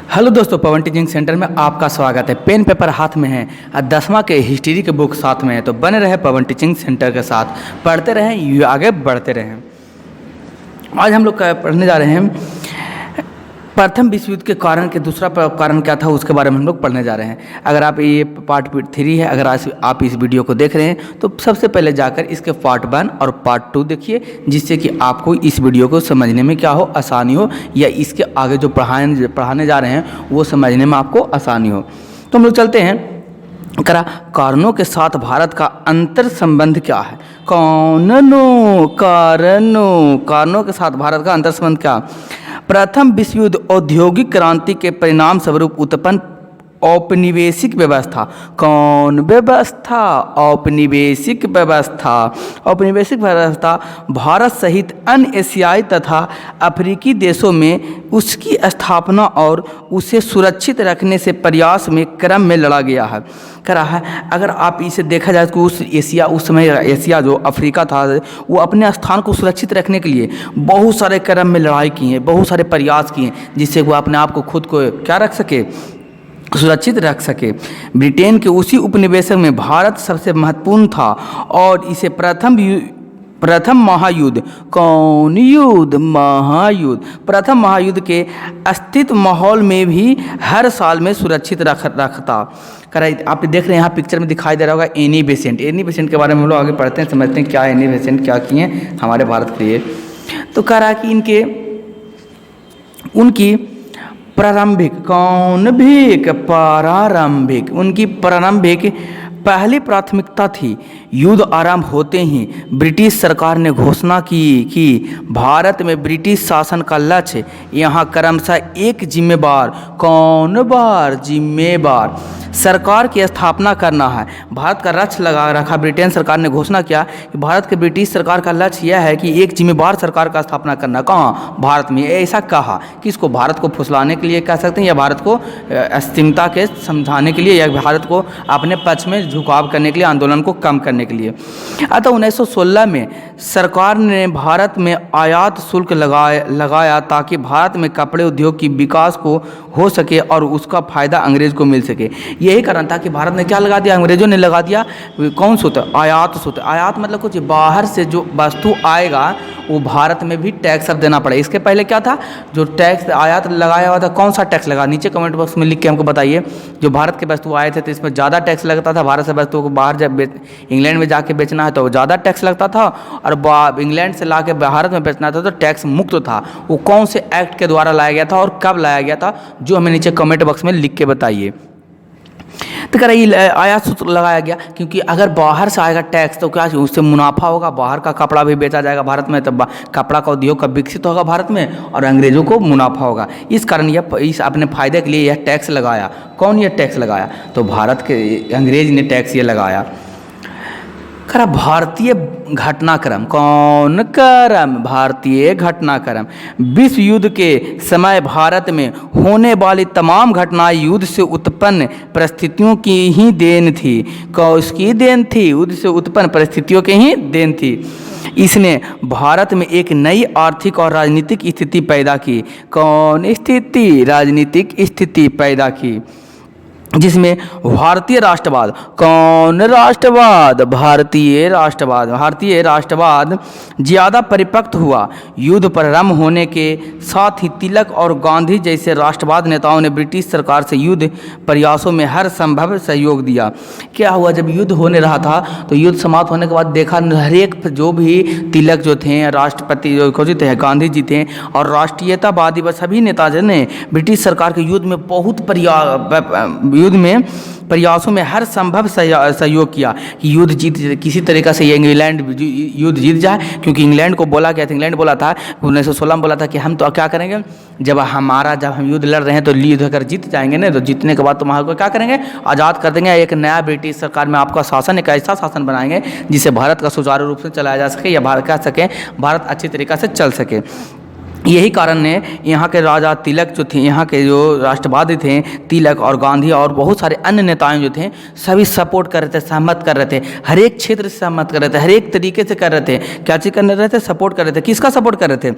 Hello दोस्तों, पवन teaching centre में आपका स्वागत है। पेन पेपर हाथ में है और 10वां के हिस्ट्री के बुक साथ में है, तो बने रहे पवन टीचिंग सेंटर के साथ, पढ़ते रहें, आगे बढ़ते रहें। आज हम लोग पढ़ने जा रहे हैं प्रथम विश्व युद्ध के कारण के दूसरा कारण क्या था, उसके बारे में हम लोग पढ़ने जा रहे हैं। अगर आप ये पार्ट 3 है, अगर आप इस वीडियो को देख रहे हैं तो सबसे पहले जाकर इसके पार्ट 1 और पार्ट 2 देखिए, जिससे कि आपको इस वीडियो को समझने में क्या हो, आसानी हो, या इसके आगे जो पढ़ाने जा रहे हैं वो समझने में आपको आसानी हो। तो हम लोग चलते हैं। कारणों के साथ भारत का अंतर संबंध क्या है? कारणों के साथ भारत का अंतर संबंध क्या? प्रथम विश्व युद्ध औद्योगिक क्रांति के परिणाम स्वरूप उत्पन्न औपनिवेशिक व्यवस्था। कौन व्यवस्था? औपनिवेशिक व्यवस्था। औपनिवेशिक व्यवस्था भारत सहित अन्य एशियाई तथा अफ्रीकी देशों में उसकी स्थापना और उसे सुरक्षित रखने से प्रयास में क्रम में लड़ा गया है। करा है। अगर आप इसे देखा जाए तो उस समय एशिया जो अफ्रीका था, वो अपने स्थान को सुरक्षित रखने के लिए बहुत सारे क्रम में लड़ाई की है, बहुत सारे प्रयास किए, जिससे वो अपने आप को खुद को क्या रख सके, सुरक्षित रख सके। ब्रिटेन के उसी उपनिवेशक में भारत सबसे महत्वपूर्ण था और इसे प्रथम महायुद्ध, कौन युद्ध? महायुद्ध। प्रथम महायुद्ध के अस्तित्व माहौल में भी हर साल में सुरक्षित रखता। आप देख रहे हैं यहाँ पिक्चर में दिखाई दे रहा होगा एनी बेसेंट। एनी बेसेंट के बारे में हम लोग आगे पढ़ते हैं, समझते हैं क्या एनी बेसेंट क्या किए हमारे भारत के लिए। तो कह रहा है कि उनकी प्रारंभिक पहली प्राथमिकता थी। युद्ध आरंभ होते ही ब्रिटिश सरकार ने घोषणा की कि भारत में ब्रिटिश शासन का लक्ष्य यहाँ क्रमशः एक जिम्मेवार सरकार की स्थापना करना है। भारत का लक्ष्य लगा रखा। ब्रिटेन सरकार ने घोषणा किया कि भारत के ब्रिटिश सरकार का लक्ष्य यह है कि एक जिम्मेवार सरकार का स्थापना करना। कहाँ? भारत में। ऐसा कहा कि इसको भारत को फुसलाने के लिए कह सकते हैं, या भारत को अस्थिरता के समझाने के लिए, या भारत को अपने पक्ष में झुकाव करने के लिए, आंदोलन को कम करने के लिए। अतः 1916 में सरकार ने भारत में आयात शुल्क लगाया ताकि भारत में कपड़े उद्योग की विकास को हो सके और उसका फायदा अंग्रेज को मिल सके। यही कारण था कि भारत ने क्या लगा दिया, अंग्रेजों ने लगा दिया। कौन सूत्र? आयात सूत्र। आयात मतलब कुछ बाहर से जो वस्तु आएगा वो भारत में भी टैक्स अब देना पड़े। इसके पहले क्या था, जो टैक्स आयात लगाया हुआ था, कौन सा टैक्स लगा? नीचे कमेंट बॉक्स में लिख के हमको बताइए। जो भारत के वस्तु आए थे तो इसमें ज़्यादा टैक्स लगता था। भारत से वस्तुओं को बाहर जब इंग्लैंड में जाके बेचना है तो ज़्यादा टैक्स लगता था, और इंग्लैंड से ला के भारत में बेचना था तो टैक्स मुक्त था। वो कौन से एक्ट के द्वारा लाया गया था और कब लाया गया था, जो हमें नीचे कमेंट बॉक्स में लिख के बताइए। तो कह रही आयात सूत्र लगाया गया क्योंकि अगर बाहर से आएगा टैक्स तो क्या उससे मुनाफा होगा, बाहर का कपड़ा भी बेचा जाएगा भारत में, तब कपड़ा का उद्योग का विकसित होगा भारत में और अंग्रेजों को मुनाफा होगा। इस कारण इस अपने फायदे के लिए यह टैक्स लगाया। कौन ये टैक्स लगाया? तो भारत के अंग्रेज ने टैक्स ये लगाया। खरा भारतीय घटनाक्रम। कौन क्रम? भारतीय घटनाक्रम। विश्व युद्ध के समय भारत में होने वाली तमाम घटनाएं युद्ध से उत्पन्न परिस्थितियों की ही देन थी। उसकी देन थी? युद्ध से उत्पन्न परिस्थितियों की ही देन थी। इसने भारत में एक नई आर्थिक और राजनीतिक स्थिति पैदा की। कौन स्थिति? राजनीतिक स्थिति पैदा की, जिसमें भारतीय राष्ट्रवाद। कौन राष्ट्रवाद? भारतीय राष्ट्रवाद ज़्यादा परिपक्व हुआ। युद्ध प्रारंभ होने के साथ ही तिलक और गांधी जैसे राष्ट्रवाद नेताओं ने ब्रिटिश सरकार से युद्ध प्रयासों में हर संभव सहयोग दिया। क्या हुआ, जब युद्ध होने रहा था तो युद्ध समाप्त होने के बाद देखा हर एक जो भी तिलक जो थे, राष्ट्रपति जो घोषित है, गांधी जी थे, और राष्ट्रीयतावादी व सभी नेता ने ब्रिटिश सरकार के युद्ध में प्रयासों में हर संभव सहयोग किया कि युद्ध किसी तरीक़े से ये इंग्लैंड युद्ध जीत जाए। क्योंकि इंग्लैंड को बोला गया था, इंग्लैंड बोला था 1916 में बोला था कि हम तो क्या करेंगे, जब हम युद्ध लड़ रहे हैं तो युद्ध अगर जीत जाएंगे ना, तो जीतने के बाद तो वहाँ को क्या करेंगे, आज़ाद कर देंगे। एक नया ब्रिटिश सरकार में आपका शासन, एक ऐसा शासन बनाएंगे जिससे भारत का सुचारू रूप से चलाया जा सके, या भारत कह सकें भारत अच्छी तरीक़े से चल सके। यही कारण ने यहाँ के राजा तिलक जो थे, यहाँ के जो राष्ट्रवादी थे तिलक और गांधी और बहुत सारे अन्य नेताएं जो थे, सभी सपोर्ट कर रहे थे, सहमत कर रहे थे, हर एक क्षेत्र से सहमत कर रहे थे, हर एक तरीके से कर रहे थे। क्या चीज़ कर रहे थे? सपोर्ट कर रहे थे। किसका सपोर्ट कर रहे थे?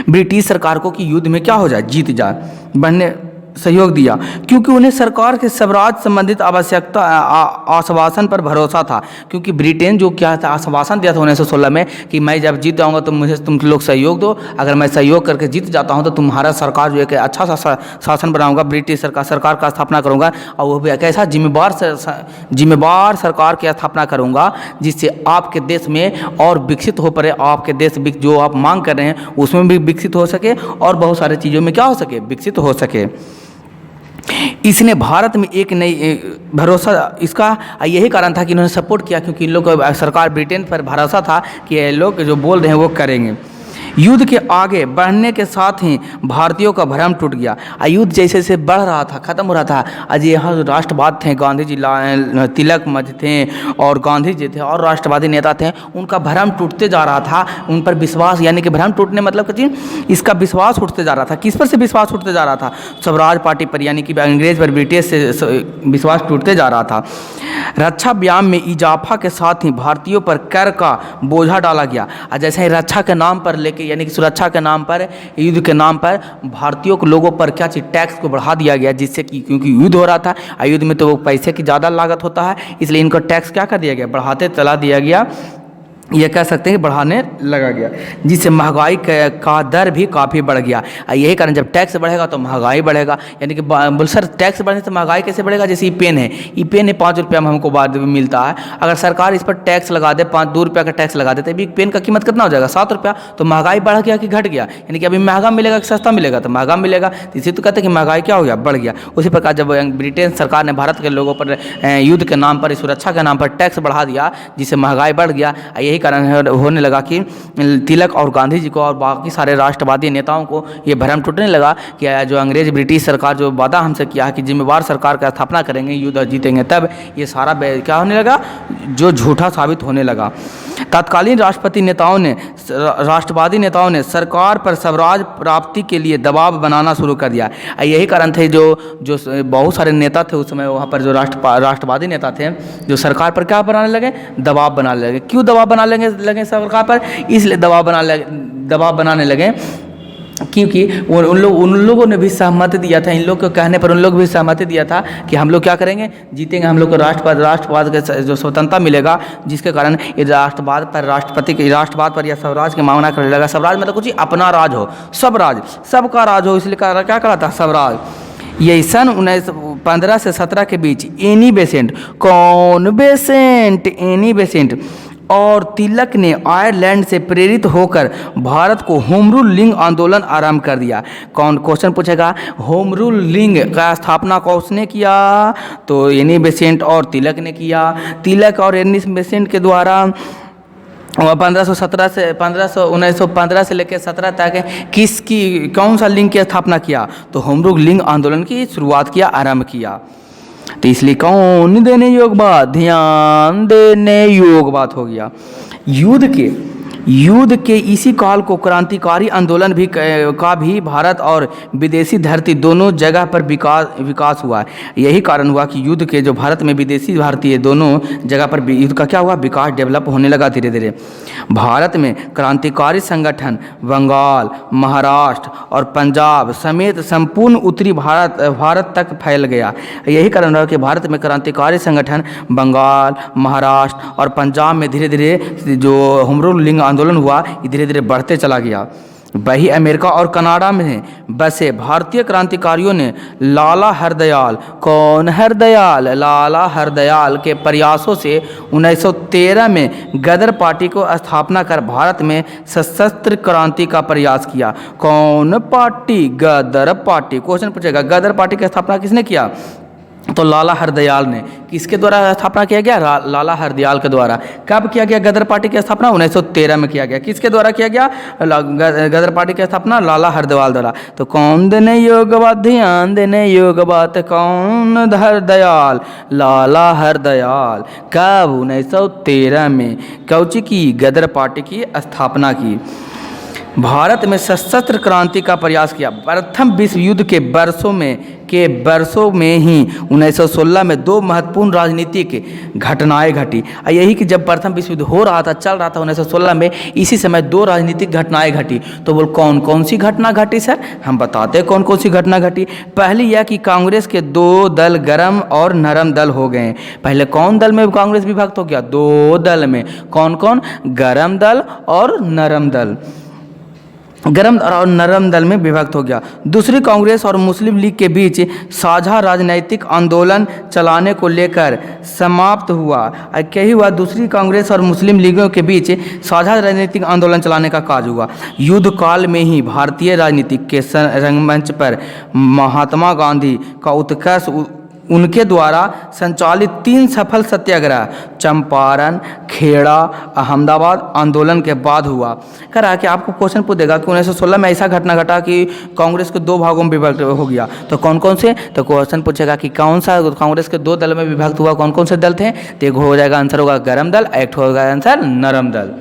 ब्रिटिश सरकार को कि युद्ध में क्या हो जाए, जीत जाए, बढ़ने सहयोग दिया, क्योंकि उन्हें सरकार के स्वराज संबंधित आवश्यकता आश्वासन पर भरोसा था। क्योंकि ब्रिटेन जो क्या था, आश्वासन दिया था 1916 में कि मैं जब जीत जाऊंगा तो मुझे तुम लोग सहयोग दो, अगर मैं सहयोग करके जीत जाता हूं तो तुम्हारा सरकार जो है कि अच्छा सा शासन बनाऊंगा, ब्रिटिश सरकार का स्थापना करूंगा, और वो भी कैसा जिम्मेवार सरकार की स्थापना करूंगा जिससे आपके देश में और विकसित हो पड़े, आपके देश जो आप मांग कर रहे हैं उसमें भी विकसित हो सके और बहुत सारी चीज़ों में क्या हो सके, विकसित हो सके। इसने भारत में एक नई भरोसा, इसका यही कारण था कि इन्होंने सपोर्ट किया, क्योंकि इन लोग को सरकार ब्रिटेन पर भरोसा था कि ये लोग जो बोल रहे हैं वो करेंगे। युद्ध के आगे बढ़ने के साथ ही भारतीयों का भ्रम टूट गया। युद्ध जैसे जैसे बढ़ रहा था, खत्म हो रहा था, आज यहाँ राष्ट्रवाद थे, गांधी जी, तिलक थे और गांधी जी थे और राष्ट्रवादी नेता थे, उनका भ्रम टूटते जा रहा था, उन पर विश्वास, यानी कि भ्रम टूटने मतलब कि इसका विश्वास उठते जा रहा था। किस पर से विश्वास उठते जा रहा था? स्वराज पार्टी पर, यानी कि अंग्रेज पर, ब्रिटिश से विश्वास टूटते जा रहा था। रक्षा व्यायाम में इजाफा के साथ ही भारतीयों पर कर का बोझा डाला गया। जैसे ही रक्षा के नाम पर लेके, यानी कि सुरक्षा के नाम पर, युद्ध के नाम पर भारतीयों के लोगों पर क्या चीज, टैक्स को बढ़ा दिया गया, जिससे कि क्योंकि युद्ध हो रहा था, युद्ध में तो वो पैसे की ज़्यादा लागत होता है, इसलिए इनको टैक्स क्या कर दिया गया, बढ़ाते चला दिया गया, ये कह सकते हैं कि बढ़ाने लगा गया, जिससे महंगाई का दर भी काफ़ी बढ़ गया। यही कारण, जब टैक्स बढ़ेगा तो महंगाई बढ़ेगा, यानी कि बोल सर टैक्स बढ़ने से महंगाई कैसे बढ़ेगा? जैसे ये पेन है, ये पेन है 5 रुपया में हमको बाद में मिलता है, अगर सरकार इस पर टैक्स लगा दे, 2 रुपया का टैक्स लगा देते, अभी पेन का कीमत कितना हो जाएगा, 7 रुपया, तो महंगाई बढ़ गया कि घट गया? यानी कि अभी महंगा मिलेगा कि सस्ता मिलेगा? तो महंगा मिलेगा, इसी तो कहते हैं कि महंगाई क्या हो गया, बढ़ गया। उसी प्रकार जब ब्रिटेन सरकार ने भारत के लोगों पर युद्ध के नाम पर, सुरक्षा के नाम पर टैक्स बढ़ा दिया, जिससे महंगाई बढ़ गया, यही कारण होने लगा कि तिलक और गांधी जी को और बाकी सारे राष्ट्रवादी नेताओं को ये भ्रम टूटने लगा कि जो अंग्रेज ब्रिटिश सरकार जो वादा हमसे किया है कि जिम्मेवार सरकार का स्थापना करेंगे, युद्ध जीतेंगे, तब ये सारा क्या होने लगा, जो झूठा साबित होने लगा। तत्कालीन राष्ट्रवादी नेताओं ने सरकार पर स्वराज प्राप्ति के लिए दबाव बनाना शुरू कर दिया। यही कारण थे जो बहुत सारे नेता थे उस समय वहाँ पर, जो राष्ट्रवादी नेता थे, जो सरकार पर क्या बनाने लगे, दबाव बनाने लगे। क्यों दबाव बनाने लगे सरकार पर? इसलिए दबाव बनाने लगे क्योंकि उन लोगों ने भी सहमति दिया था, इन लोग के कहने पर उन लोग भी सहमति दिया था कि हम लोग क्या करेंगे, जीतेंगे, हम लोग को राष्ट्रवाद के जो स्वतंत्रता मिलेगा, जिसके कारण ये राष्ट्रवाद पर या स्वराज की मांगना करने लगा। स्वराज मतलब कुछ अपना राज हो, सब राज, सबका राज हो, इसलिए क्या कहलाता, स्वराज। यही सन 1915 से 17 के बीच एनी बेसेंट और तिलक ने आयरलैंड से प्रेरित होकर भारत को होम रूल लिंग आंदोलन आरंभ कर दिया। कौन क्वेश्चन पूछेगा, होम रूल लिंग का स्थापना किसने किया? तो एनी बेसेंट और तिलक ने किया। तिलक और एनी बेसेंट के द्वारा 1915 से लेकर 17 तक कौन सा लिंग की स्थापना किया? तो होम रूल लिंग आंदोलन की शुरुआत किया, आरंभ किया। तो इसलिए कौन देने योग बात, ध्यान देने योग बात हो गया। युद्ध के इसी काल को क्रांतिकारी आंदोलन का भी भारत और विदेशी धरती दोनों जगह पर विकास हुआ। यही कारण हुआ कि युद्ध के जो भारत में विदेशी भारतीय दोनों जगह पर युद्ध का क्या हुआ, विकास, डेवलप होने लगा धीरे धीरे। भारत में क्रांतिकारी संगठन बंगाल, महाराष्ट्र और पंजाब समेत संपूर्ण उत्तरी भारत तक फैल गया। यही कारण रहा कि भारत में क्रांतिकारी संगठन बंगाल, महाराष्ट्र और पंजाब में धीरे धीरे जो होम रूल लिंग आंदोलन हुआ, ये धीरे धीरे बढ़ते चला गया। वही अमेरिका और कनाडा में बसे भारतीय क्रांतिकारियों ने लाला हरदयाल के प्रयासों से 1913 में गदर पार्टी को स्थापना कर भारत में सशस्त्र क्रांति का प्रयास किया। कौन पार्टी? गदर पार्टी। क्वेश्चन पूछेगा, गदर पार्टी की स्थापना किसने किया? तो लाला हरदयाल ने। किसके द्वारा स्थापना किया गया? लाला हरदयाल के द्वारा। कब किया गया गदर पार्टी की स्थापना? 1913 में किया गया। किसके द्वारा किया गया गदर पार्टी की स्थापना? लाला हरदयाल द्वारा। तो कौन देने योग बात, ध्यान देने योग बात, कौन हरदयाल? लाला हरदयाल। कब? 1913 में कौची की? गदर पार्टी की स्थापना की। भारत में सशस्त्र क्रांति का प्रयास किया। प्रथम विश्व युद्ध के वर्षों में के वर्षों में ही 1916 में दो महत्वपूर्ण राजनीतिक घटनाएं घटी। यही कि जब प्रथम विश्व युद्ध हो रहा था, चल रहा था 1916 में, इसी समय दो राजनीतिक घटनाएं घटी। तो बोल कौन कौन सी घटना घटी सर? हम बताते हैं कौन कौन सी घटना घटी। पहली यह कि कांग्रेस के दो दल गरम और नरम दल हो गए। पहले कौन दल में कांग्रेस विभक्त हो गया? दो दल में। कौन कौन? गरम दल और नरम दल। गरम और नरम दल में विभक्त हो गया। दूसरी, कांग्रेस और मुस्लिम लीग के बीच साझा राजनीतिक आंदोलन चलाने को लेकर समाप्त हुआ। क्या ही हुआ? दूसरी कांग्रेस और मुस्लिम लीगों के बीच साझा राजनीतिक आंदोलन चलाने का काज हुआ। युद्ध काल में ही भारतीय राजनीति के रंगमंच पर महात्मा गांधी का उत्कर्ष उनके द्वारा संचालित 3 सफल सत्याग्रह चंपारण, खेड़ा, अहमदाबाद आंदोलन के बाद हुआ। कह रहा है कि आपको क्वेश्चन पूछ देगा कि 1916 में ऐसा घटना घटा कि कांग्रेस के दो भागों में विभक्त हो गया। तो कौन कौन से? तो क्वेश्चन पूछेगा कि कौन सा कांग्रेस के दो दल में विभक्त हुआ, कौन कौन से दल थे? तो एक हो जाएगा आंसर होगा गरम दल, एक होगा आंसर नरम दल।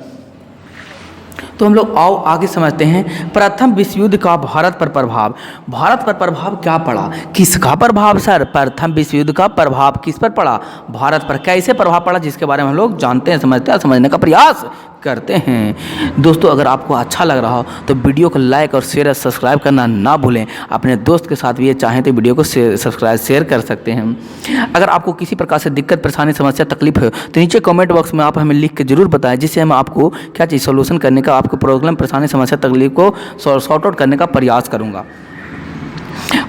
तो हम लोग आओ आगे समझते हैं प्रथम विश्व युद्ध का भारत पर प्रभाव। भारत पर प्रभाव क्या पड़ा? किसका प्रभाव सर? प्रथम विश्व युद्ध का प्रभाव किस पर पड़ा? भारत पर। कैसे प्रभाव पड़ा जिसके बारे में हम लोग जानते हैं, समझते हैं, समझने का प्रयास करते हैं। दोस्तों अगर आपको अच्छा लग रहा हो तो वीडियो को लाइक और शेयर और सब्सक्राइब करना ना भूलें। अपने दोस्त के साथ भी ये चाहें तो वीडियो को सब्सक्राइब शेयर कर सकते हैं। अगर आपको किसी प्रकार से दिक्कत, परेशानी, समस्या, तकलीफ हो तो नीचे कमेंट बॉक्स में आप हमें लिख के जरूर बताएं, जिससे हम आपको क्या चीज़ सोल्यूशन करने का, आपको प्रॉब्लम, परेशानी, समस्या, तकलीफ को सॉर्ट आउट करने का प्रयास करूँगा।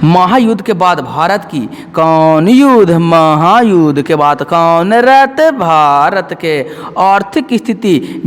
महायुद्ध के बाद भारत की कौन युद्ध? महायुद्ध के बाद कौन रत? भारत के आर्थिक स्थिति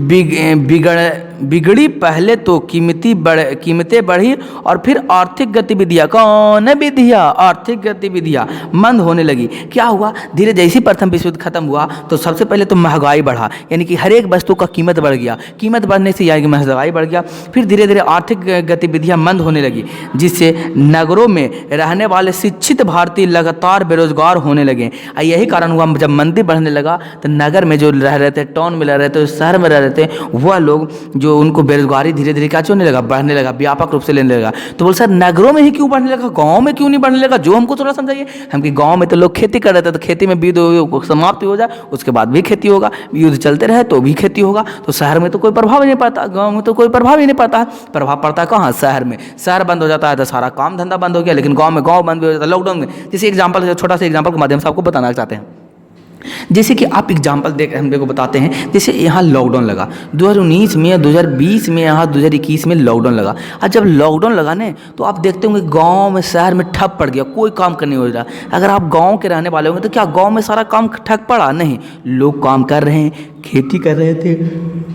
बिगड़ी। पहले तो कीमतें बढ़ी और फिर आर्थिक गतिविधियाँ, कौन विधियाँ? आर्थिक गतिविधियाँ मंद होने लगी। क्या हुआ? धीरे जैसे प्रथम विश्व युद्ध खत्म हुआ तो सबसे पहले तो महंगाई बढ़ा, यानी कि हर एक वस्तु का कीमत बढ़ गया। कीमत बढ़ने से यानी कि महंगाई बढ़ गया। फिर धीरे धीरे आर्थिक गतिविधियाँ मंद होने लगी, जिससे नगरों में रहने वाले शिक्षित भारतीय लगातार बेरोजगार होने लगे। यही कारण हुआ, जब मंदी बढ़ने लगा तो नगर में जो रह रहे थे, टाउन में रह रहे थे, शहर में रह रहे थे, वह लोग जो उनको बेरोजगारी धीरे धीरे क्या होने लगा? बढ़ने लगा, व्यापक रूप से लेने लगा। तो बोल सर नगरों में ही क्यों बढ़ने लगा, गाँव में क्यों नहीं बढ़ने लगा? जो हमको थोड़ा समझाइए। हम कि गाँव में तो लोग खेती कर रहे थे, तो खेती में युद्ध समाप्ति हो जाए उसके बाद भी खेती होगा, युद्ध चलते रहे तो भी खेती होगा। तो शहर में तो कोई प्रभाव ही नहीं पड़ता, गाँव में तो कोई प्रभाव ही नहीं पड़ता। प्रभाव पड़ता है कहाँ? शहर में। शहर बंद हो जाता है तो सारा काम धंधा बंद हो गया। लेकिन गाँव में गाँव बंद भी हो जाता है लॉकडाउन में। जैसे एग्जाम्पल, छोटा सा एग्जाम्पल के माध्यम से आपको बताना चाहते हैं। जैसे कि आप एग्जाम्पल हम देखो बताते हैं। जैसे यहाँ लॉकडाउन लगा 2019 में, 2020 में, यहाँ 2021 में लॉकडाउन लगा। और जब लॉकडाउन लगा ना तो आप देखते होंगे गांव में, शहर में ठप पड़ गया, कोई काम करने हो रहा। अगर आप गांव के रहने वाले होंगे तो क्या गांव में सारा काम ठप पड़ा? नहीं, लोग काम कर रहे हैं, खेती कर रहे थे,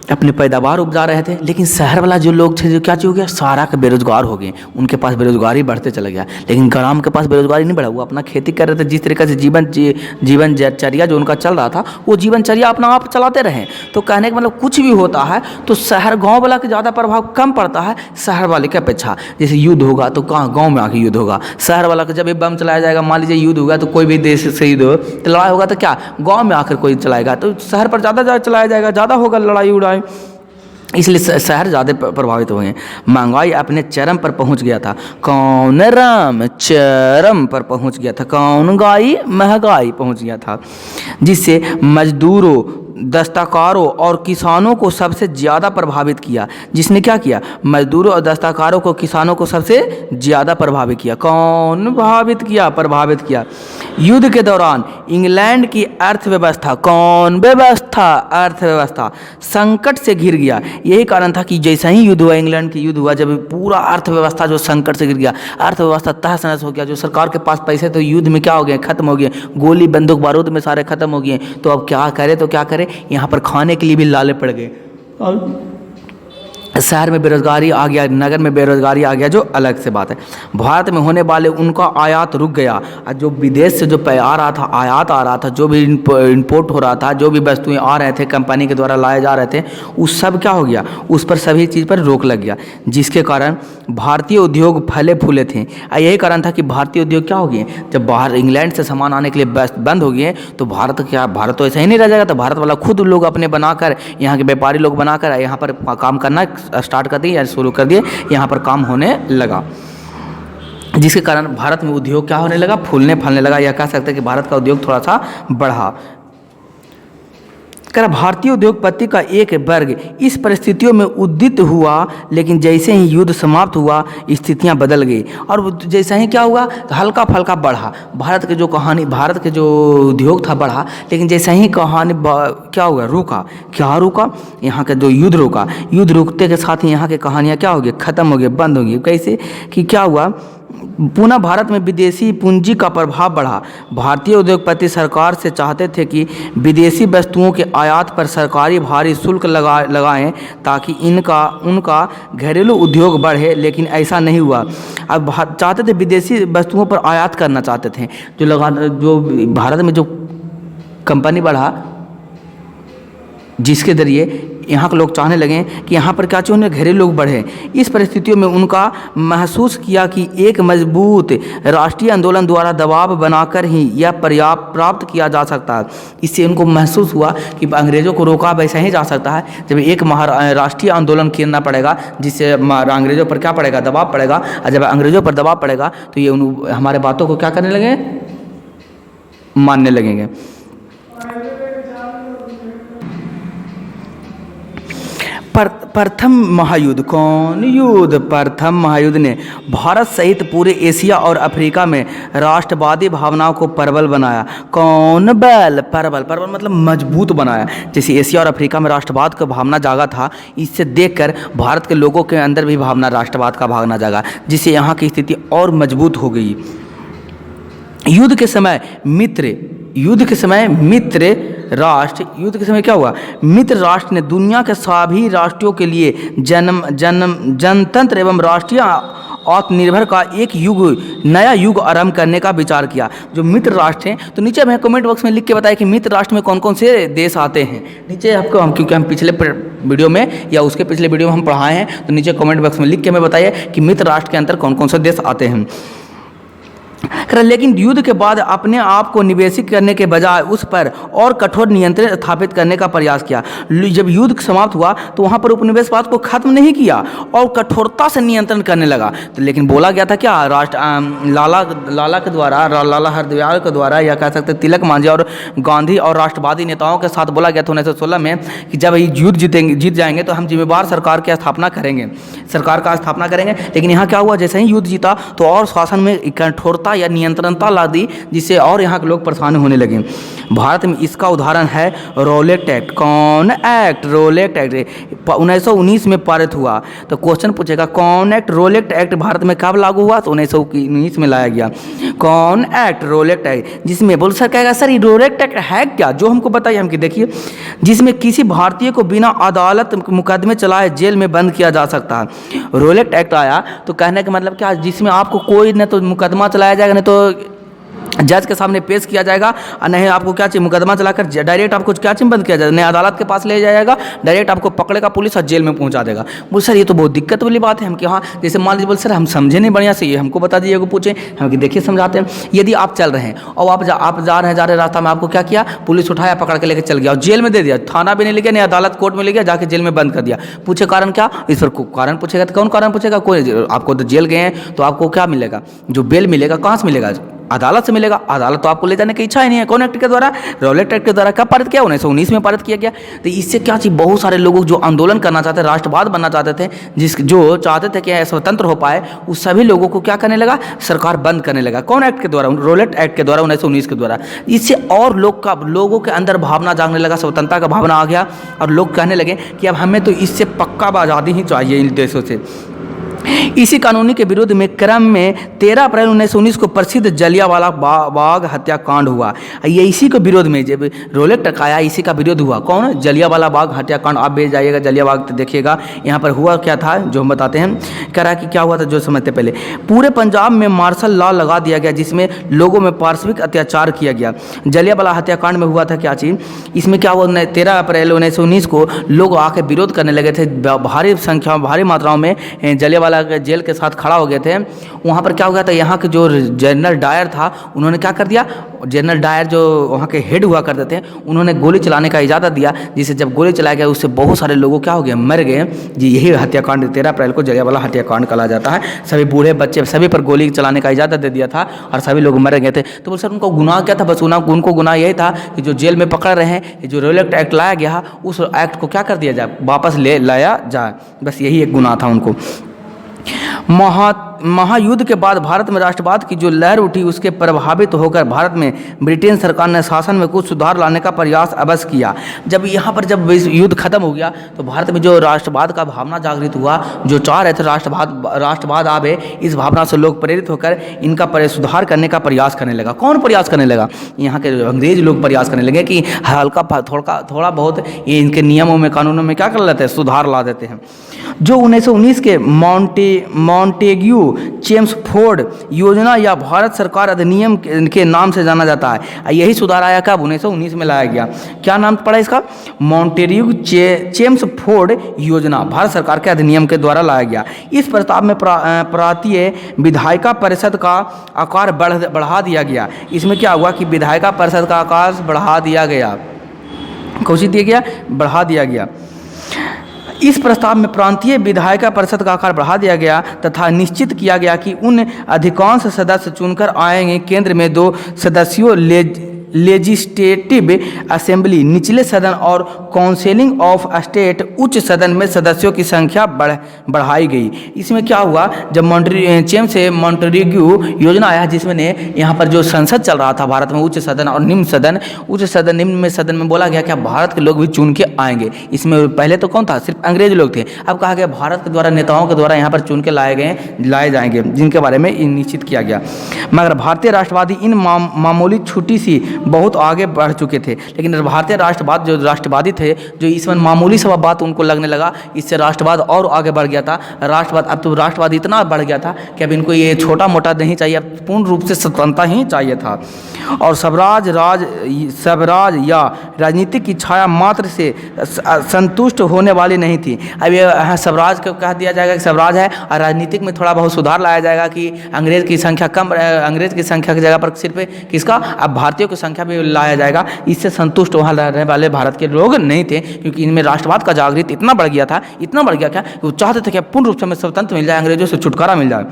अपने पैदावार उपजा रहे थे। लेकिन शहर वाला जो लोग थे, जो क्या हो गया? सारा के बेरोजगार हो गए, उनके पास बेरोजगारी बढ़ते चला गया। लेकिन ग्राम के पास बेरोजगारी नहीं बढ़ा, वो अपना खेती कर रहे थे। जिस तरीके से जीवनचर्या जो उनका चल रहा था, वो जीवनचर्या अपना आप चलाते रहे। तो कहने का मतलब कुछ भी होता है तो शहर गाँव वाला के ज़्यादा प्रभाव कम पड़ता है शहर वाले की अपेक्षा। जैसे युद्ध होगा तो कहाँ? गाँव में आके युद्ध होगा। शहर वाला का जब एक बम चलाया जाएगा, मान लीजिए युद्ध होगा तो कोई भी देश से युद्ध हो तो लड़ाई होगा तो क्या गाँव में आकर कोई चलाएगा, तो शहर पर ज़्यादा चलाया जाएगा, ज़्यादा होगा लड़ाई उड़ाई, इसलिए शहर ज़्यादा प्रभावित हुए हैं। महंगाई अपने चरम पर पहुंच गया था। कौन राम? चरम पर पहुंच गया था। कौन गाई? महंगाई पहुंच गया था, जिससे मजदूरों, दस्तकारों और किसानों को सबसे ज़्यादा प्रभावित किया। जिसने क्या किया? मजदूरों और दस्तकारों को, किसानों को सबसे ज़्यादा प्रभावित किया। कौन प्रभावित किया? प्रभावित किया। युद्ध के दौरान इंग्लैंड की अर्थव्यवस्था, कौन व्यवस्था? अर्थव्यवस्था संकट से घिर गया। यही कारण था कि जैसा ही युद्ध हुआ, इंग्लैंड की युद्ध हुआ, जब पूरा अर्थव्यवस्था जो संकट से गिर गया, अर्थव्यवस्था तहस नहस हो गया। जो सरकार के पास पैसे तो युद्ध में क्या हो गए? खत्म हो गए। गोली बंदूक बारूद में सारे खत्म हो गए। तो अब क्या करे? तो क्या करे? यहाँ पर खाने के लिए भी लाले पड़ गए। और शहर में बेरोजगारी आ गया, नगर में बेरोजगारी आ गया, जो अलग से बात है। भारत में होने वाले उनका आयात रुक गया। और जो विदेश से जो आ रहा था, आयात आ रहा था, जो भी इंपोर्ट हो रहा था, जो भी वस्तुएं आ रहे थे, कंपनी के द्वारा लाए जा रहे थे, उस सब क्या हो गया? उस पर सभी चीज़ पर रोक लग गया, जिसके कारण भारतीय उद्योग फले फूले थे। यही कारण था कि भारतीय उद्योग क्या हो गए? जब बाहर इंग्लैंड से सामान आने के लिए बंद हो गए तो भारत क्या, भारत तो ऐसा ही नहीं रह जाएगा। तो भारत वाला खुद लोग अपने बनाकर, यहाँ के व्यापारी लोग बनाकर यहाँ पर काम करना स्टार्ट कर दिए या शुरू कर दिए, यहाँ पर काम होने लगा। जिसके कारण भारत में उद्योग क्या होने लगा, फूलने फलने लगा, या कह सकते हैं कि भारत का उद्योग थोड़ा सा बढ़ा। कह रहा भारतीय उद्योगपति का एक वर्ग इस परिस्थितियों में उद्यत हुआ, लेकिन जैसे ही युद्ध समाप्त हुआ स्थितियां बदल गई और जैसे ही क्या हुआ हल्का फल्का बढ़ा। भारत के जो उद्योग था बढ़ा, लेकिन जैसे ही कहानी क्या हुआ रुका, यहाँ का जो युद्ध रुका, युद्ध रुकते के साथ ही यहाँ की कहानियाँ क्या हो गई, खत्म हो गई, बंद हो गई। कैसे कि क्या हुआ, पुनः भारत में विदेशी पूंजी का प्रभाव बढ़ा। भारतीय उद्योगपति सरकार से चाहते थे कि विदेशी वस्तुओं के आयात पर सरकारी भारी शुल्क लगाएं ताकि उनका घरेलू उद्योग बढ़े, लेकिन ऐसा नहीं हुआ। अब चाहते थे विदेशी वस्तुओं पर आयात करना चाहते थे, जो भारत में जो कंपनी बढ़ा, जिसके ज़रिए यहाँ के लोग चाहने लगे कि यहाँ पर क्या चाहिए, घरेलू लोग बढ़े। इस परिस्थितियों में उनका महसूस किया कि एक मजबूत राष्ट्रीय आंदोलन द्वारा दबाव बनाकर ही यह प्राप्त किया जा सकता है। इससे उनको महसूस हुआ कि अंग्रेज़ों को रोका वैसा ही जा सकता है जब एक राष्ट्रीय आंदोलन करना पड़ेगा, जिससे अंग्रेज़ों पर क्या पड़ेगा, दबाव पड़ेगा। और जब अंग्रेज़ों पर दबाव पड़ेगा तो ये हमारे बातों को क्या करने लगे, मानने लगेंगे। प्रथम महायुद्ध, कौन युद्ध, प्रथम महायुद्ध ने भारत सहित पूरे एशिया और अफ्रीका में राष्ट्रवादी भावनाओं को प्रबल बनाया। कौन बल, प्रबल मतलब मजबूत बनाया। जैसे एशिया और अफ्रीका में राष्ट्रवाद का भावना जागा था, इससे देखकर भारत के लोगों के अंदर भी भावना राष्ट्रवाद का भावना जागा, जिससे यहाँ की स्थिति और मजबूत हो गई। युद्ध के समय क्या हुआ, मित्र राष्ट्र ने दुनिया के सभी राष्ट्रों के लिए जनतंत्र एवं राष्ट्रीय आत्मनिर्भर का एक नया युग आरंभ करने का विचार किया। जो मित्र राष्ट्र हैं, तो नीचे हमें कमेंट बॉक्स में लिख के बताएं कि मित्र राष्ट्र में कौन कौन से देश आते हैं। नीचे आपको क्योंकि हम पिछले वीडियो में या उसके पिछले वीडियो में हम पढ़ाए हैं, तो नीचे कमेंट बॉक्स में लिख के हमें बताइए कि मित्र राष्ट्र के अंदर कौन कौन से देश आते हैं। लेकिन युद्ध के बाद अपने आप को निवेशित करने के बजाय उस पर और कठोर नियंत्रण स्थापित करने का प्रयास किया। जब युद्ध समाप्त हुआ तो वहाँ पर उपनिवेशवाद को खत्म नहीं किया और कठोरता से नियंत्रण करने लगा। तो लेकिन बोला गया था क्या, लाला के द्वारा, लाला हरदयाल के द्वारा, या कह सकते तिलक मांझी और गांधी और राष्ट्रवादी नेताओं के साथ बोला गया था 1916 में कि जब युद्ध जीत जाएंगे तो हम जिम्मेवार सरकार की स्थापना करेंगे। लेकिन यहाँ क्या हुआ, जैसे ही युद्ध जीता तो और शासन में कठोरता या नियंत्रणता ला दी, जिससे और यहाँ के लोग परेशान होने लगे। भारत में इसका उदाहरण है रोलेट एक्ट। कौन एक्ट, रोलेट एक्ट 1919 में पारित हुआ। तो क्वेश्चन पूछेगा कौन एक्ट, रोलेट एक्ट भारत में कब लागू हुआ, तो 1919 में लाया गया। कौन एक्ट, रोलेट एक्ट, जिसमें बोल सर कहेगा सर ये रोलेट एक्ट है क्या, जो हमको बताइए। हम कि देखिए, जिसमें किसी भारतीय को बिना अदालत मुकदमे चलाए जेल में बंद किया जा सकता है। रोलेट एक्ट आया तो कहने का मतलब क्या, जिसमें आपको कोई न तो मुकदमा चलाया जाएगा, नहीं तो जज के सामने पेश किया जाएगा, और नहीं आपको क्या चाहिए, मुकदमा चलाकर डायरेक्ट आपको क्या चाहिए, बंद किया जाएगा, नहीं अदालत के पास ले जाएगा, डायरेक्ट आपको पकड़ेगा पुलिस और जेल में पहुंचा देगा। बोल सर ये तो बहुत दिक्कत वाली बात है। हम कि हाँ, जैसे मान लीजिए बोल सर हम समझे नहीं बढ़िया से, ये हमको बता दीजिए, को पूछे हम कि देखिए समझाते हैं। यदि आप चल रहे हैं और आप जा रहे रास्ता में आपको क्या किया, पुलिस उठाया, पकड़ के लेकर चल गया और जेल में दे दिया, थाना भी नहीं ले गया, नहीं अदालत कोर्ट में ले गया, जाके जेल में बंद कर दिया। पूछे कारण क्या, इस पर कारण पूछेगा तो कौन कारण पूछेगा, कोई आपको तो जेल गए हैं तो आपको क्या मिलेगा, जो बेल मिलेगा कहाँ से मिलेगा, अदालत से मिलेगा। अदालत तो आपको ले जाने की इच्छा ही नहीं है। कौन एक्ट के द्वारा, रोलेट एक्ट के द्वारा। कब पारित किया, 1919 में पारित किया गया। तो इससे क्या चीज़, बहुत सारे लोग जो आंदोलन करना चाहते थे, राष्ट्रवाद बनना चाहते थे, जो चाहते थे कि स्वतंत्र हो पाए, उस सभी लोगों को क्या करने लगा, सरकार बंद करने लगा। कौन एक्ट के द्वारा, रोलेट एक्ट के द्वारा, 1919 के द्वारा। इससे और लोगों के अंदर भावना जागने लगा, स्वतंत्रता का भावना आ गया और लोग कहने लगे कि अब हमें तो इससे पक्का आज़ादी ही चाहिए इन देशों से। इसी कानूनी के विरोध में क्रम में 13 अप्रैल 1919 को प्रसिद्ध जलियांवाला बाग हत्याकांड हुआ। ये इसी के विरोध में जब रोलेट एक्ट आया, इसी का विरोध हुआ। कौन, जलियांवाला बाग हत्याकांड। आप भी जाइएगा जलियांवाला बाग तो देखिएगा यहाँ पर हुआ क्या था, जो हम बताते हैं। कह रहा कि क्या हुआ था, जो समझते पहले। पूरे पंजाब में मार्शल लॉ लगा दिया गया, जिसमें लोगों में पार्श्विक अत्याचार किया गया। जलियांवाला हत्याकांड में हुआ था क्या चीज़, इसमें क्या हुआ, 13 अप्रैल 1919 को लोग आके विरोध करने लगे थे भारी संख्या, भारी मात्राओं में जलियांवाला अलग जेल के साथ खड़ा हो गए थे। वहाँ पर क्या हो गया था, यहाँ के जो जनरल डायर था उन्होंने क्या कर दिया, जनरल डायर जो वहाँ के हेड हुआ करते थे उन्होंने गोली चलाने का इजाज़त दिया, जिससे जब गोली चलाया गया उससे बहुत सारे लोगों क्या हो गए, मर गए जी। यही हत्याकांड 13 अप्रैल को जलियांवाला हत्याकांड कहा जाता है। सभी बूढ़े बच्चे सभी पर गोली चलाने का इजाज़त दे दिया था और सभी लोग मर गए थे। तो बोल सर उनको गुनाह क्या था, बस उनको गुनाह यही था कि जो जेल में पकड़ रहे हैं, जो रोलेक्ट एक्ट लाया गया उस एक्ट को क्या कर दिया जाए, वापस ले लाया जाए, बस यही एक गुनाह था उनको। महायुद्ध के बाद भारत में राष्ट्रवाद की जो लहर उठी उसके प्रभावित होकर भारत में ब्रिटेन सरकार ने शासन में कुछ सुधार लाने का प्रयास अवश्य किया। जब यहाँ पर जब युद्ध खत्म हो गया तो भारत में जो राष्ट्रवाद का भावना जागृत हुआ, जो चाह रहे थे राष्ट्रवाद आवे, इस भावना से लोग प्रेरित होकर इनका सुधार करने का प्रयास करने लगा। कौन प्रयास करने लगा, यहाँ के अंग्रेज लोग प्रयास करने लगे कि हल्का थोड़ा बहुत ये इनके नियमों में कानूनों में क्या कर लेते हैं, सुधार ला देते हैं। जो 1919 के मॉन्टेग्यू चेम्सफोर्ड योजना या भारत सरकार अधिनियम के नाम से जाना जाता है। यही सुधार आया कब, 1919 में लाया गया। क्या नाम पड़ा इसका, मॉन्टेग्यू चेम्सफोर्ड योजना, भारत सरकार के अधिनियम के द्वारा लाया गया। इस प्रस्ताव में प्रांतीय विधायिका परिषद का आकार बढ़ा दिया गया। इसमें क्या हुआ कि विधायिका परिषद का आकार बढ़ा दिया गया, कोशिश दिया गया, बढ़ा दिया गया। इस प्रस्ताव में प्रांतीय विधायिका परिषद का आकार बढ़ा दिया गया तथा निश्चित किया गया कि उन अधिकांश सदस्य चुनकर आएंगे। केंद्र में 2 सदस्यों लेजिस्लेटिव असेंबली निचले सदन और काउंसिलिंग ऑफ स्टेट उच्च सदन में सदस्यों की संख्या बढ़ाई गई। इसमें क्या हुआ, जब चेम से मॉन्टेग्यू योजना आया जिसमें यहाँ पर जो संसद चल रहा था भारत में, उच्च सदन और निम्न सदन, उच्च सदन निम्न में सदन में बोला गया कि भारत के लोग भी चुन के आएंगे। इसमें पहले तो कौन था, सिर्फ अंग्रेज लोग थे, अब कहा गया भारत के द्वारा नेताओं के द्वारा यहाँ पर चुन के लाए जाएंगे, जिनके बारे में निश्चित किया गया। मगर भारतीय राष्ट्रवादी इन मामूली छुट्टी सी बहुत आगे बढ़ चुके थे। लेकिन भारतीय राष्ट्रवादी थे जो इसमें मामूली सा बात उनको लगने लगा, इससे राष्ट्रवाद और आगे बढ़ गया था। अब तो राष्ट्रवाद इतना बढ़ गया था कि अब इनको ये छोटा मोटा नहीं चाहिए, अब पूर्ण रूप से स्वतंत्रता ही चाहिए था। और स्वराज या राजनीतिक की छाया मात्र से संतुष्ट होने वाली नहीं थी। अब ये स्वराज को कह दिया जाएगा कि स्वराज है और राजनीतिक में थोड़ा बहुत सुधार लाया जाएगा कि अंग्रेज की संख्या कम, अंग्रेज की संख्या की जगह पर सिर्फ किसका, अब भारतीयों की संख्या भी लाया जाएगा। इससे संतुष्ट वहाँ रहने वाले भारत के लोग नहीं थे, क्योंकि इनमें राष्ट्रवाद का जागृत इतना बढ़ गया था, इतना बढ़ गया क्या कि वो चाहते थे कि पूर्ण रूप से हमें स्वतंत्र मिल जाए, अंग्रेजों से छुटकारा मिल जाए।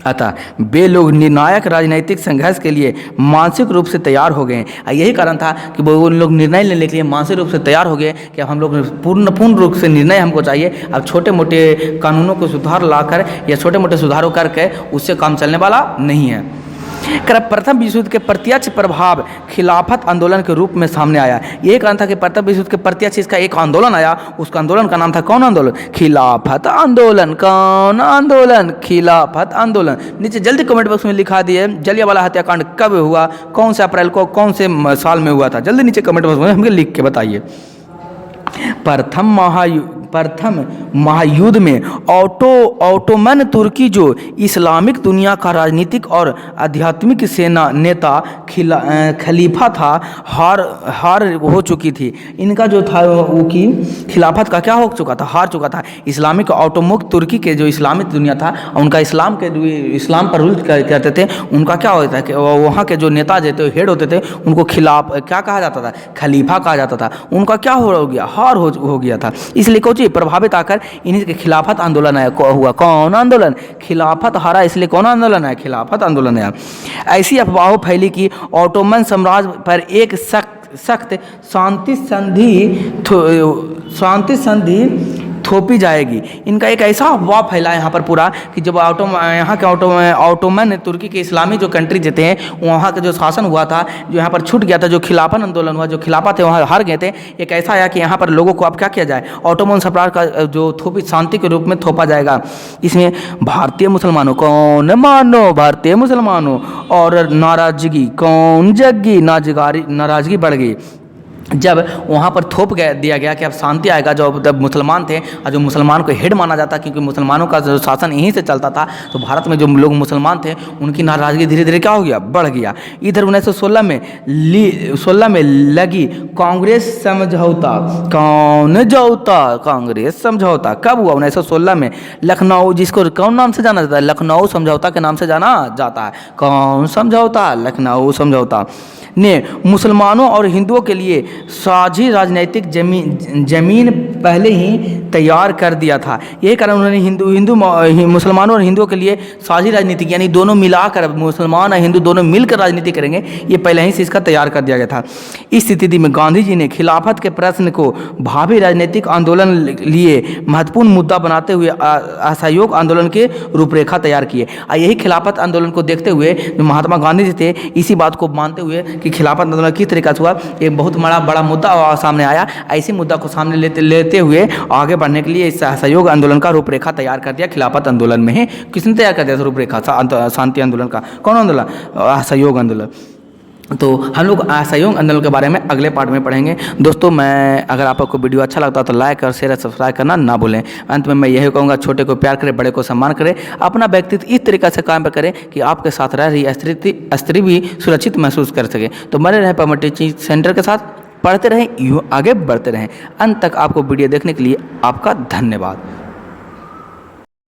अतः वे लोग निर्णायक राजनीतिक संघर्ष के लिए मानसिक रूप से तैयार हो गए। यही कारण था कि वो उन लोग निर्णय लेने के लिए मानसिक रूप से तैयार हो गए कि अब हम लोग पूर्ण रूप से निर्णय हमको चाहिए। अब छोटे मोटे कानूनों को सुधार लाकर या छोटे मोटे सुधारों करके उससे काम चलने वाला नहीं है। प्रथम विश्व युद्ध के प्रत्यक्ष प्रभाव खिलाफत आंदोलन के रूप में सामने आया। यही कारण था कि प्रथम विश्व युद्ध के प्रत्यक्ष इसका एक आंदोलन आया, उसका आंदोलन का नाम था कौन आंदोलन, खिलाफत आंदोलन। कौन आंदोलन, खिलाफत आंदोलन। नीचे जल्दी कमेंट बॉक्स में लिखा दिए जलियांवाला हत्याकांड कब हुआ, कौन से अप्रैल को, कौन से साल में हुआ था, जल्दी नीचे कमेंट बॉक्स में हमें लिख के बताइए। प्रथम महायुद्ध में ऑटोमन तुर्की जो इस्लामिक दुनिया का राजनीतिक और आध्यात्मिक नेता खलीफा था, हार हो चुकी थी। इनका जो था वो की खिलाफत का क्या हो चुका था, हार चुका था। इस्लामिक ऑटोमुक्त तुर्की के जो इस्लामिक दुनिया था, उनका इस्लाम पर रूल करते थे, उनका क्या होता है कि वहाँ के जो नेता जो थे, हेड होते थे, उनको क्या कहा जाता था, खलीफा कहा जाता था। उनका क्या हो गया, हार हो गया था। इसलिए प्रभावित आकर इन्हीं के खिलाफत आंदोलन हुआ। कौन आंदोलन, खिलाफत हारा, इसलिए कौन आंदोलन है, खिलाफत आंदोलन है। ऐसी अफवाह फैली कि ऑटोमन साम्राज्य पर एक सख्त शांति संधि थोपी जाएगी। इनका एक ऐसा अफवाह फैला यहाँ पर पूरा कि जब यहाँ के ऑटोमन तुर्की के इस्लामी जो कंट्री थे वहाँ का जो शासन हुआ था, जो यहाँ पर छूट गया था, जो खिलाफत आंदोलन हुआ, जो खिलाफा थे वहाँ हार गए थे। एक ऐसा आया कि यहाँ पर लोगों को अब क्या किया जाए, ऑटोमन साम्राज्य का जो थोपी शांति के रूप में थोपा जाएगा। इसमें भारतीय मुसलमानों, कौन मानो, भारतीय मुसलमानों और नाराजगी, कौन जगी, नाराजगी बढ़ गई। जब वहाँ पर दिया गया कि अब शांति आएगा, जब मुसलमान थे और जो मुसलमान को हेड माना जाता, क्योंकि मुसलमानों का जो शासन यहीं से चलता था, तो भारत में जो लोग मुसलमान थे उनकी नाराज़गी धीरे धीरे क्या हो गया, बढ़ गया। इधर 1916 में लगी कांग्रेस समझौता। कांग्रेस समझौता कब हुआ? 1916 में लखनऊ, जिसको कौन नाम से जाना जाता है? लखनऊ समझौता के नाम से जाना जाता है। कौन समझौता? लखनऊ समझौता ने मुसलमानों और हिंदुओं के लिए साझी राजनीतिक जमीन पहले ही तैयार कर दिया था। यही कारण उन्होंने मुसलमानों और हिंदुओं के लिए साझी राजनीतिक, यानी दोनों मिलाकर, मुसलमान और हिंदू दोनों मिलकर राजनीति करेंगे, ये पहले ही से इसका तैयार कर दिया गया था। इस स्थिति में गांधी जी ने खिलाफत के प्रश्न को भावी राजनीतिक आंदोलन लिए महत्वपूर्ण मुद्दा बनाते हुए असहयोग आंदोलन के रूपरेखा तैयार किए। यही खिलाफत आंदोलन को देखते हुए जो महात्मा गांधी जी थे, इसी बात को मानते हुए कि खिलाफत आंदोलन किस तरीके से हुआ, एक बहुत बड़ा मुद्दा सामने आया। ऐसे मुद्दा को सामने लेते हुए आगे बढ़ने के लिए इस सहयोग आंदोलन का रूपरेखा तैयार कर दिया। खिलाफत आंदोलन में ही किसने तैयार कर दिया था रूपरेखा? शांति आंदोलन का। कौन आंदोलन? असहयोग आंदोलन। तो हम लोग असहयोग आंदोलन के बारे में अगले पार्ट में पढ़ेंगे। दोस्तों, मैं अगर आपको वीडियो अच्छा लगता है तो लाइक और शेयर और सब्सक्राइब करना ना भूलें। अंत में मैं यही कहूँगा, छोटे को प्यार करें, बड़े को सम्मान करें, अपना व्यक्तित्व इस तरीके से काम करें कि आपके साथ रह रही स्त्री भी सुरक्षित महसूस कर सके। तो बने रहे पवन टीचिंग सेंटर के साथ, पढ़ते रहें, यूँ आगे बढ़ते रहें। अंत तक आपको वीडियो देखने के लिए आपका धन्यवाद।